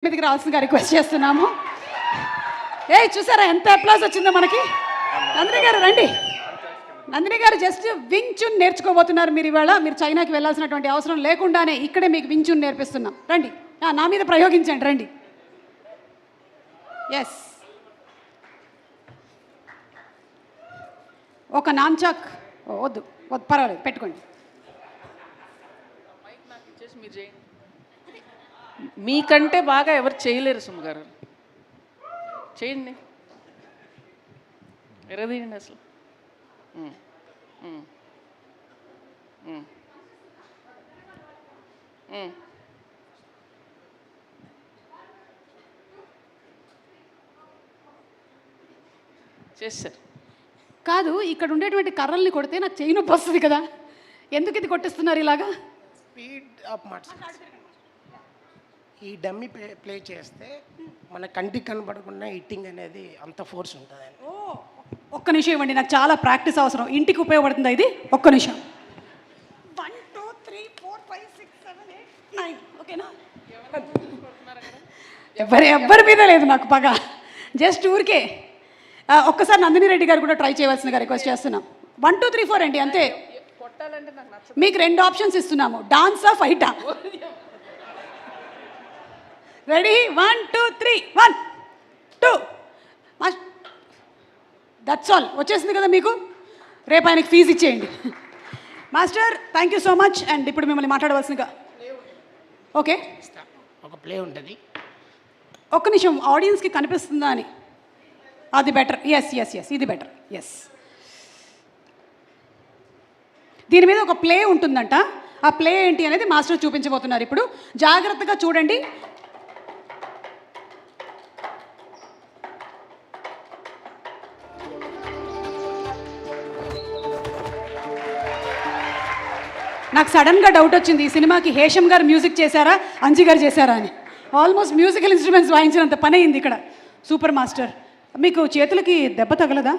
మీదకి రావాల్సిందిగా రిక్వెస్ట్ చేస్తున్నాము. చూసారా ఎంత అప్లాస్ వచ్చిందో మనకి. నందిని గారు రండి. నందిని గారు జస్ట్ వింగ్ చున్ నేర్చుకోబోతున్నారు. మీరు ఇవాళ మీరు చైనాకి వెళ్ళాల్సినటువంటి అవసరం లేకుండానే ఇక్కడే మీకు వింగ్ చున్ నేర్పిస్తున్నాం. రండి, నా మీద ప్రయోగించండి. రండి. ఎస్, ఒక నాంచాక్ వద్దు వద్దు, పర్వాలేదు, పెట్టుకోండి. మీకంటే బాగా ఎవరు చేయలేరు సుమ గారు. చేయండి, ఎరదీయండి అసలు. చేస్తారు కాదు, ఇక్కడ ఉండేటువంటి కర్రల్ని కొడితే నాకు చెయ్యి నొప్పి వస్తుంది కదా, ఎందుకు ఇది కొట్టిస్తున్నారు ఇలాగా? Speed of marks. ఈ డమ్మీ ప్లే చేస్తే మన కంటికి కనబడకుండా హిట్టింగ్ అనేది అంత ఫోర్స్ ఉంటుంది. ఒక్క నిమిషం ఇవ్వండి, నాకు చాలా ప్రాక్టీస్ అవసరం. ఇంటికి ఉపయోగపడుతుందా ఇది? ఒక్క నిమిషం. 1 2 3 4 5 6 7 8 9 ఓకేనా? ఎవరి మీద లేదు నాకు పగ, జస్ట్ ఊరికే. ఒక్కసారి నందిని రెడ్డి గారు కూడా ట్రై చేయవలసిందిగా రిక్వెస్ట్ చేస్తున్నాం. 1 2 3 4 అండి, అంతే. మీకు 2 ఆప్షన్స్ ఇస్తున్నాము, డాన్సా ఫైటా. రెడీ? 1 2 3 1 2. That's all. వచ్చేసింది కదా మీకు. రేపు ఆయనకి ఫీజు ఇచ్చేయండి. Master, thank you so much. And ఇప్పుడు మిమ్మల్ని మాట్లాడవలసిందిగా. ఓకే, ఒక ప్లే ఉంటుంది. ఒక్క నిమిషం, ఆడియన్స్కి కనిపిస్తుందా అని. అది బెటర్. ఎస్ ఎస్ ఎస్, ఇది బెటర్. ఎస్, దీని మీద ఒక ప్లే ఉంటుందంట. ఆ ప్లే ఏంటి అనేది మాస్టర్ చూపించబోతున్నారు ఇప్పుడు. జాగ్రత్తగా చూడండి. నాకు సడన్గా డౌట్ వచ్చింది, ఈ సినిమాకి హేషం గారు మ్యూజిక్ చేశారా, అంజి గారు చేశారా అని. ఆల్మోస్ట్ మ్యూజికల్ ఇన్స్ట్రుమెంట్స్ వాయించినంత పని అయింది ఇక్కడ. Super master. మీకు చేతులకి దెబ్బ తగలదా?